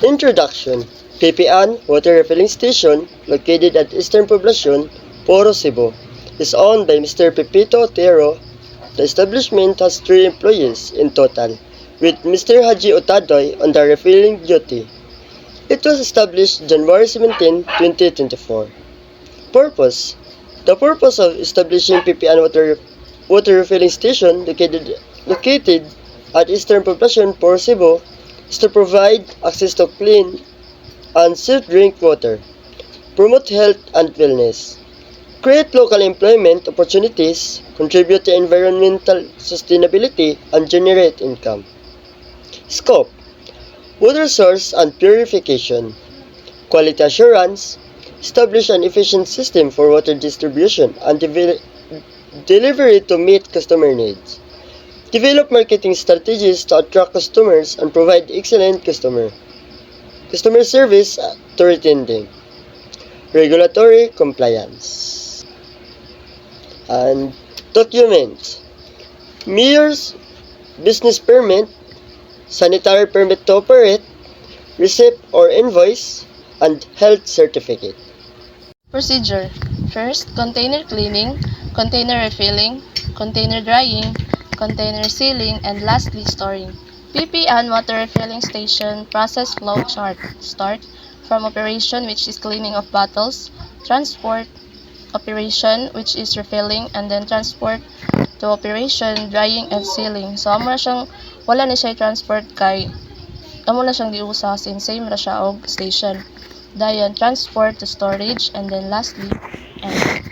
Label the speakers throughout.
Speaker 1: Introduction. Pipian Water Refilling Station, located at Eastern Poblacion, Poro, Cebu, is owned by Mr. Pepito Otero. The establishment has 3 employees in total, with Mr. Haji Otadoy on the refilling duty. It was established January 17, 2024. Purpose. The purpose of establishing Pipian Water Refilling Station located at Eastern Poblacion, Poro, Cebu is to provide access to clean and safe drink water, promote health and wellness, create local employment opportunities, contribute to environmental sustainability, and generate income. Scope: water source and purification, quality assurance, establish an efficient system for water distribution and delivery to meet customer needs. Develop marketing strategies to attract customers and provide excellent customer service to retain them. Regulatory compliance. And documents. Mayor's business permit, sanitary permit to operate, receipt or invoice, and health certificate.
Speaker 2: Procedure. First, container cleaning, container refilling, container drying, container sealing, and lastly, storing. Pipian Water Refilling Station Process Flow Chart. Start from operation, which is cleaning of bottles, transport, operation, which is refilling, and then transport to operation, drying, and sealing. So, wala na siya transport kay amo na siyang giusa since same ra siya og station. Dayon, transport to storage, and then lastly, end.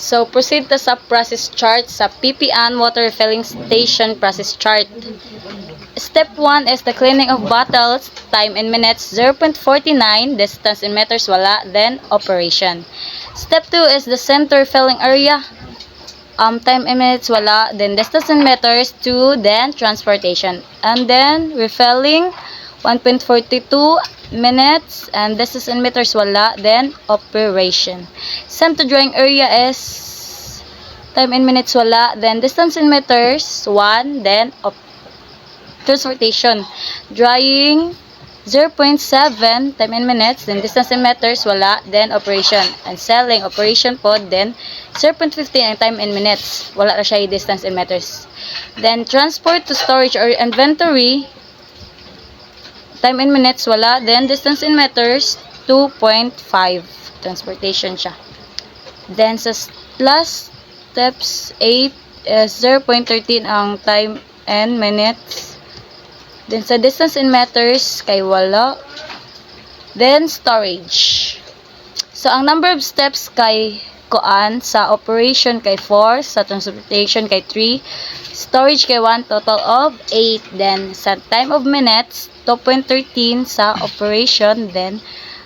Speaker 3: So, proceed to sa process chart sa Pipian Water Refilling Station process chart. Step 1 is the cleaning of bottles, time in minutes 0.49, distance in meters wala, then operation. Step 2 is the center filling area, time in minutes wala, then distance in meters 2, then transportation. And then refilling 1.42 minutes and distance in meters wala, then operation. Center drying area is time in minutes wala, then distance in meters 1, then transportation. Drying 0.7 time in minutes, then distance in meters wala, then operation. And selling operation pod, then 0.15 ang time in minutes wala ra siya distance in meters. Then transport to storage or inventory, time in minutes wala, then distance in meters 2.5, transportation siya. Then sa last steps 8 is 0.13 ang time and minutes. Then sa distance in meters kay wala. Then storage. So ang number of steps kay kuan sa operation kay 4, sa transportation kay 3, storage kay 1, total of 8. Then sa time of minutes 2.13 sa operation, then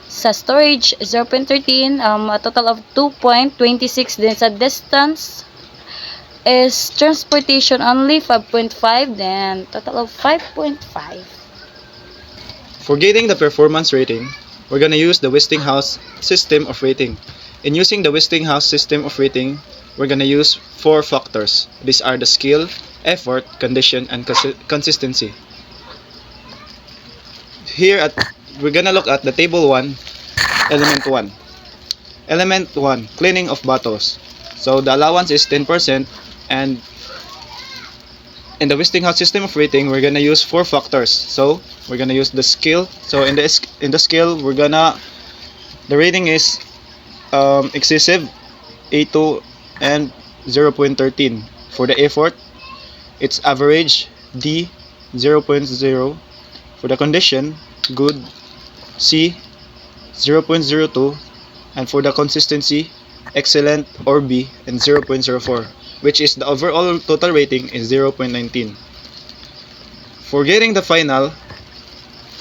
Speaker 3: sa storage 0.13, a total of 2.26. Then sa distance is transportation only 5.5, then total of 5.5.
Speaker 4: For getting the performance rating, we're gonna use the Westinghouse system of rating. In using the Westinghouse system of rating, we're gonna use 4 factors. These are the skill, effort, condition, and consistency. Here we're gonna look at the table 1, element 1. Element 1, cleaning of bottles. So the allowance is 10%, and in the Westinghouse system of rating, we're gonna use 4 factors. So we're gonna use the skill. So in the skill, the rating is excessive, A2, and 0.13. For the effort, it's average, D, 0.0. For the condition, good, C, 0.02. And for the consistency, excellent, or B, and 0.04, which is the overall total rating is 0.19. For getting the final,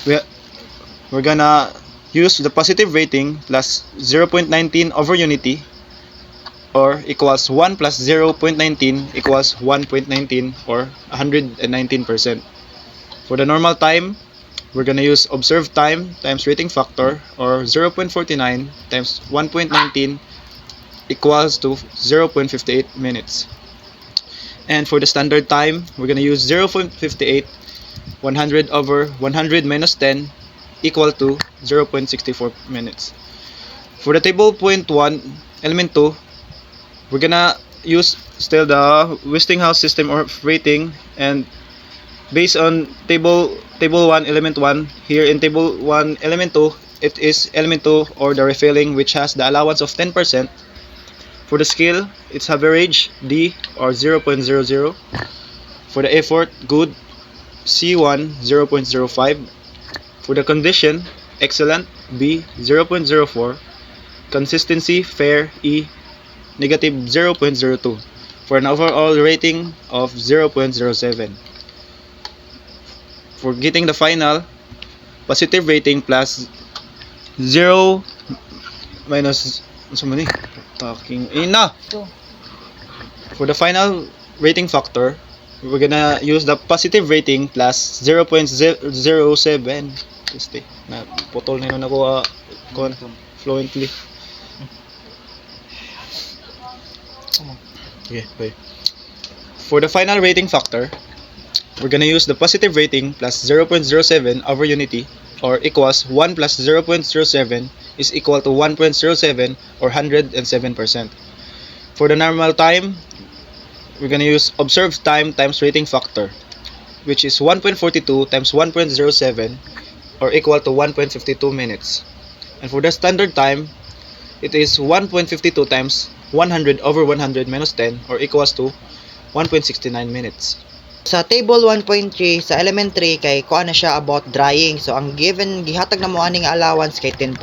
Speaker 4: we're gonna use the positive rating plus 0.19 over unity, or equals 1 plus 0.19 equals 1.19, or 119%. For the normal time, we're gonna use observed time times rating factor, or 0.49 times 1.19 equals to 0.58 minutes. And for the standard time, we're gonna use 0.58 100 over 100 minus 10 equal to 0.64 minutes. For the table point 1, element 2, we're gonna use still the Westinghouse system of rating, and based on table 1 element 1, here in table 1 element 2, it is element 2 or the refilling, which has the allowance of 10%. For the scale, it's average D or 0.00. For the effort, good, C1 0.05. For the condition, excellent, B 0.04. Consistency, fair, E negative 0.02, for an overall rating of 0.07. For getting the final, positive rating plus 0 minus talking ina. For the final rating factor, we're gonna use the positive rating plus 0.07. Na putol na yun ako fluently. Okay, bye. For the final rating factor, we're gonna use the positive rating plus 0.07 over unity, or equals 1 plus 0.07 is equal to 1.07 or 107%. For the normal time, we're gonna use observed time times rating factor, which is 1.42 times 1.07 or equal to 1.52 minutes. And for the standard time, it is 1.52 times 100 over 100 minus 10 or equals to 1.69 minutes.
Speaker 5: Sa table 1.3 sa element 3 kay kuha na siya about drying. So ang given gihatag na mo ani nga allowance kay 10%.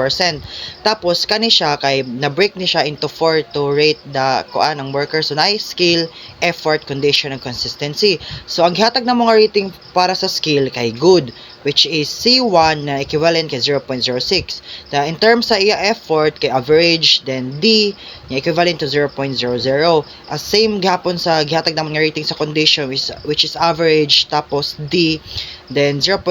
Speaker 5: Tapos kani siya kay na break ni siya into 4 to rate the kuan ng worker. So na skill, effort, condition and consistency. So ang gihatag na mo nga rating para sa skill kay good, which is C1 na equivalent kay 0.06. In terms sa iya effort kay average, then D na equivalent to 0.00. As same gihapon sa gihatag naman nga rating sa condition, which is average, tapos D, then 0.00,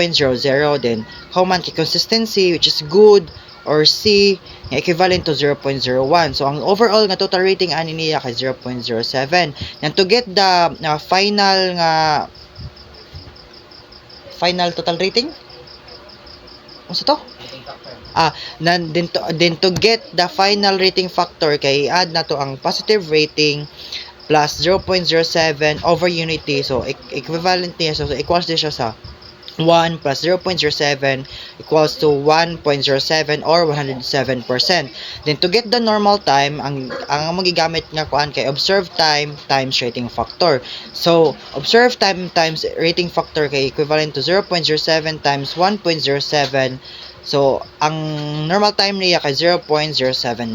Speaker 5: then how man kay consistency, which is good, or C na equivalent to 0.01. So ang overall nga total rating ani niya kay 0.07. And to get the final total rating, ano to? Then to get the final rating factor kay add na to ang positive rating plus 0.07 over unity. So equivalent niya, so equals din siya sa 1 plus 0.07 equals to 1.07 or 107%. Then to get the normal time, ang magigamit nga kuan kay observed time times rating factor. So observed time times rating factor kay equivalent to 0.07 times 1.07. So ang normal time niya kay 0.07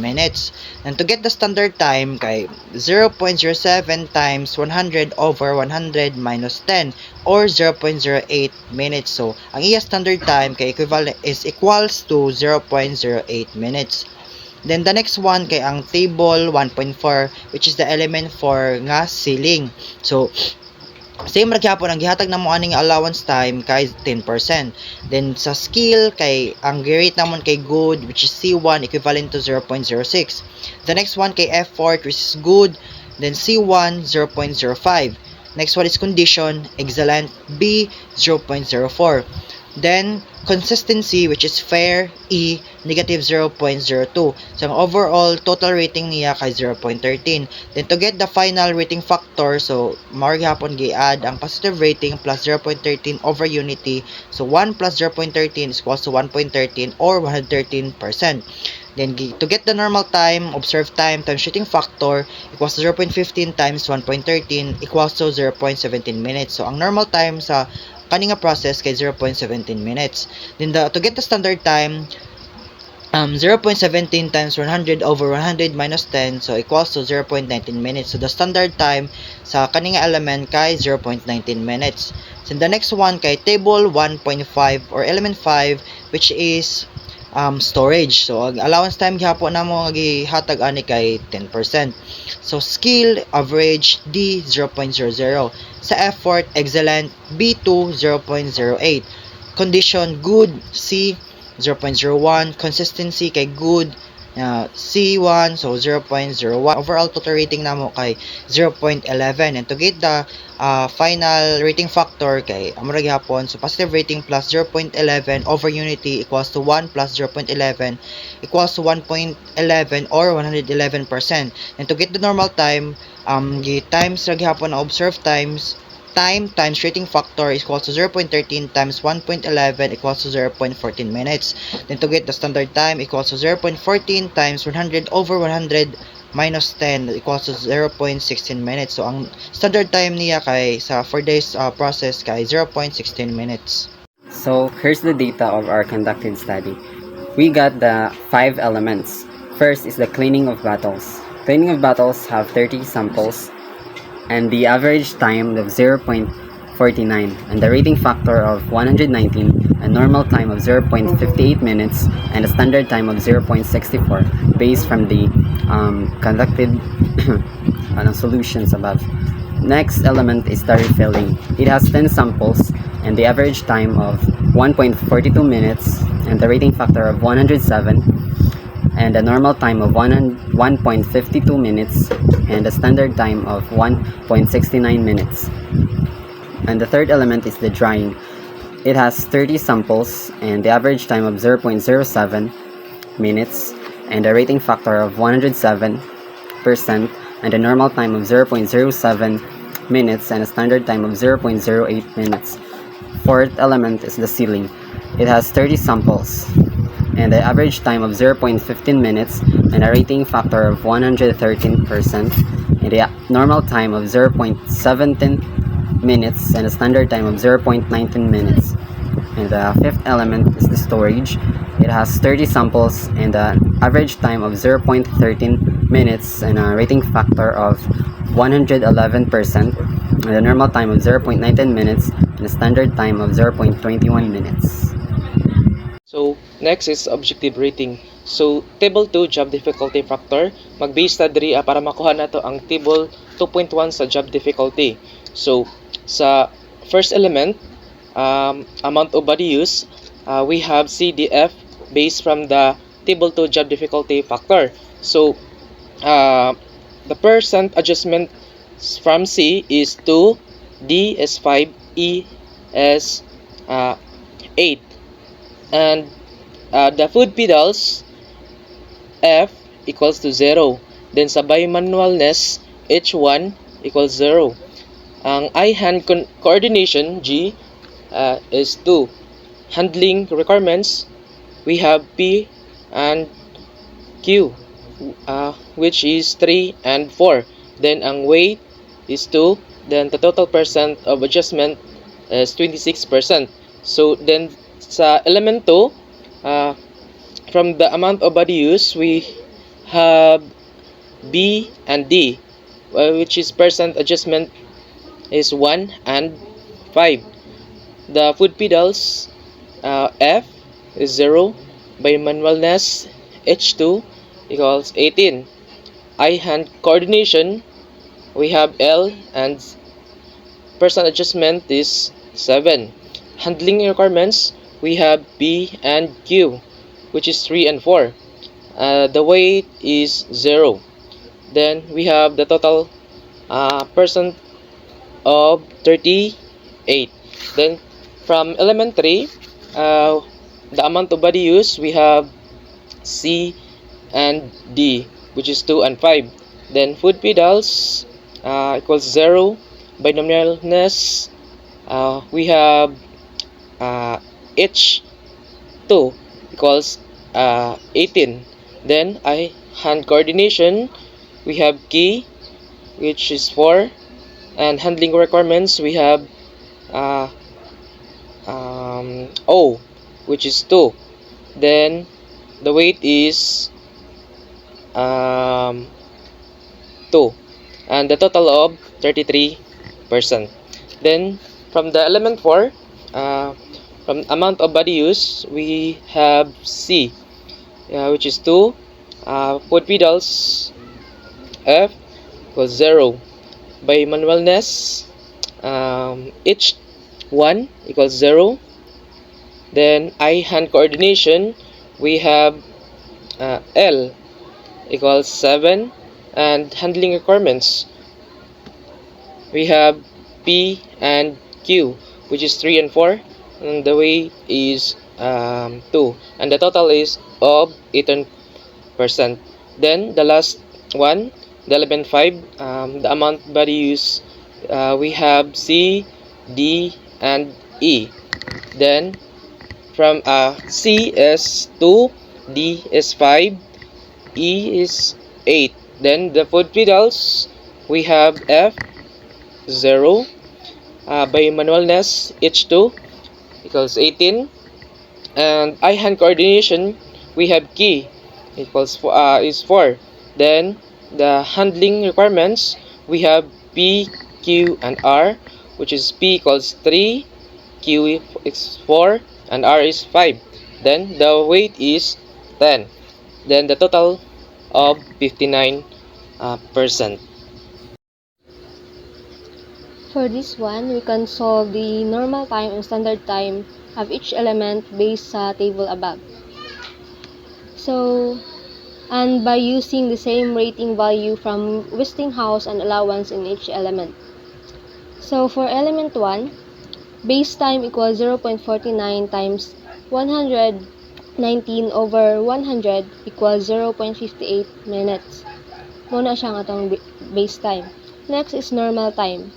Speaker 5: minutes. And to get the standard time kay 0.07 times 100 over 100 minus 10 or 0.08 minutes. So ang iya standard time kay equivalent is equals to 0.08 minutes. Then the next one kay ang table 1.4, which is the element for nga ceiling. So same ra gyapon ang gihatag namo aning allowance time kay 10%. Then sa skill kay ang rate namon kay good, which is C1 equivalent to 0.06. The next one kay effort, which is good, then C1 0.05. Next one is condition, excellent, B 0.04. Then consistency, which is fair, E negative 0.02. So ang overall total rating niya kay 0.13. Then to get the final rating factor, so more gihapon gi-add ang positive rating plus 0.13 over unity. So 1 plus 0.13 is equals to 1.13 or 113%. Then to get the normal time, observed time times rating factor equals to 0.15 times 1.13 equals to 0.17 minutes. So ang normal time sa kani nga process kay 0.17 minutes. Then to get the standard time, 0.17 times 100 over 100 minus 10, so equals to 0.19 minutes. So the standard time sa kani nga element kay 0.19 minutes. So the next one kay table 1.5 or element 5, which is storage. So ang allowance time gihapon namo nga gihatag ani kay 10%. So skill average D 0.00. Sa effort excellent B2 0.08. Condition good C 0.01. Consistency kay good C1, so 0.01. Overall total rating namo kay 0.11. And to get the final rating factor kay amo ra gyapon, so positive rating plus 0.11 over unity equals to 1 plus 0.11 equals to 1.11 or 111%. And to get the normal time, times ra gyapon ang observed time times rating factor is equals to 0.13 times 1.11 equals to 0.14 minutes. Then to get the standard time equals to 0.14 times 100 over 100 minus 10 equals to 0.16 minutes. So ang standard time niya kay for this process kay 0.16 minutes.
Speaker 6: So here's the data of our conducted study. We got the 5 elements. First is the cleaning of bottles. Cleaning of bottles have 30 samples and the average time of 0.49 and the rating factor of 119, a normal time of 0.58 minutes and a standard time of 0.64 based from the conducted solutions above. Next element is the refilling. It has 10 samples and the average time of 1.42 minutes and the rating factor of 107 and a normal time of 1.52 minutes and a standard time of 1.69 minutes. And the third element is the drying. It has 30 samples and the average time of 0.07 minutes and a rating factor of 107% and a normal time of 0.07 minutes and a standard time of 0.08 minutes. Fourth element is the sealing. It has 30 samples and the average time of 0.15 minutes and a rating factor of 113% and a normal time of 0.17 minutes and a standard time of 0.19 minutes. And the fifth element is the storage. It has 30 samples and the average time of 0.13 minutes and a rating factor of 111% and a normal time of 0.19 minutes and a standard time of 0.21 minutes.
Speaker 7: So, next is objective rating. So, table 2 job difficulty factor. Mag-base ta diri para makuha nato ang table 2.1 sa job difficulty. So, sa first element, amount of body use, we have CDF based from the table 2 job difficulty factor. So, the percent adjustment from C is 2, D is 5, E is 8. And the foot pedals F equals to 0. Then sa bimanualness H1 equals 0. Ang eye-hand coordination G is 2. Handling requirements we have P and Q which is 3 and 4. Then ang weight is 2. Then the total percent of adjustment is 26%. So then sa element 2, from the amount of body use, we have B and D, which is percent adjustment is 1 and 5. The foot pedals, F is 0. Bimanualness, H2 equals 18. Eye-hand coordination, we have L and percent adjustment is 7. Handling requirements, we have B and Q, which is 3 and 4. The weight is 0. Then we have the total percent of 38. Then from element 3, the amount of body use, we have C and D, which is 2 and 5. Then foot pedals equals 0. Binomialness, we have H2 equals 18. Then eye-hand coordination, we have key, which is 4. And handling requirements, we have O, which is 2. Then the weight is 2. And the total of 33%. Then from the element 4, from amount of body use, we have C, which is 2. Foot pedals F equals 0. Bimanualness, H1 equals 0. Then eye-hand coordination, we have L, equals 7, and handling requirements, we have P and Q, which is 3 and 4, and the weight is 2, and the total is of 18%. Then the last one, the element 5, the amount body use, we have C, D, and E. Then from C is 2, D is 5, E is 8. Then the foot pedals, we have F 0, by manualness H2 equals 18, and eye hand coordination, we have key equals is 4. Then the handling requirements, we have P, Q, and R, which is P equals 3, Q is 4, and R is 5. Then the weight is 10. Then the total of 59%.
Speaker 8: For this one, we can solve the normal time and standard time of each element based sa table above. So, and by using the same rating value from Westinghouse and allowance in each element. So, for element 1, base time equals 0.49 times 119 over 100 equals 0.58 minutes. Muna siya nga itong base time. Next is normal time.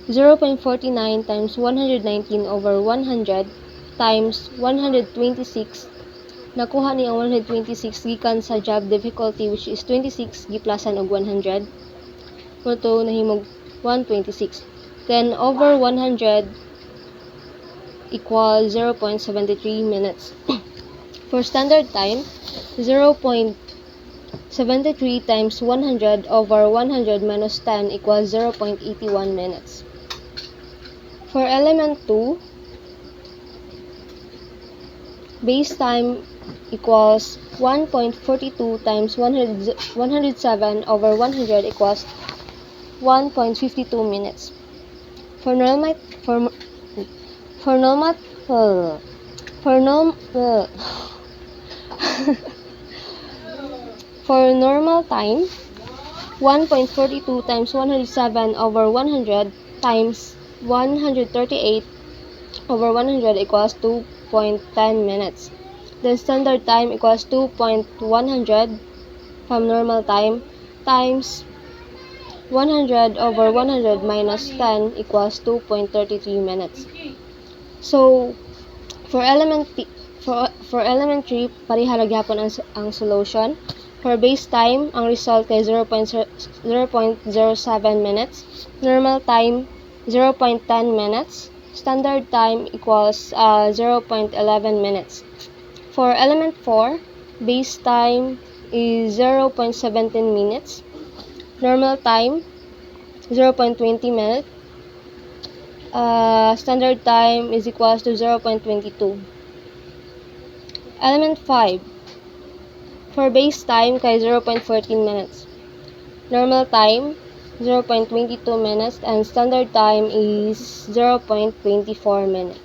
Speaker 8: 0.49 times 119 over 100 times 126. Nakuha niya ang 126 gikan sa job difficulty, which is 26 giplasan og 100. Moto nahimog 126. Then over 100 equals 0.73 minutes. For standard time, 0.73 times 100 over 100 minus 10 equals 0.81 minutes. For element 2, base time equals 1.42 times 107 over 100 equals 1.52 minutes. For normal time, 1.42 times 107 over 100 times 138 over 100 equals 2.10 minutes. Then standard time equals 2.100 from normal time times 100 over 100 minus 10 equals 2.33 minutes. So, for element 3, parihara gyapon ang solution. For base time, ang result kay 0.07 minutes. Normal time, 0.10 minutes. Standard time equals 0.11 minutes. For element 4, base time is 0.17 minutes. Normal time, 0.20 minutes. Standard time is equals to 0.22. Element 5. For base time, kay 0.14 minutes. Normal time, 0.22 minutes. And standard time is 0.24 minutes.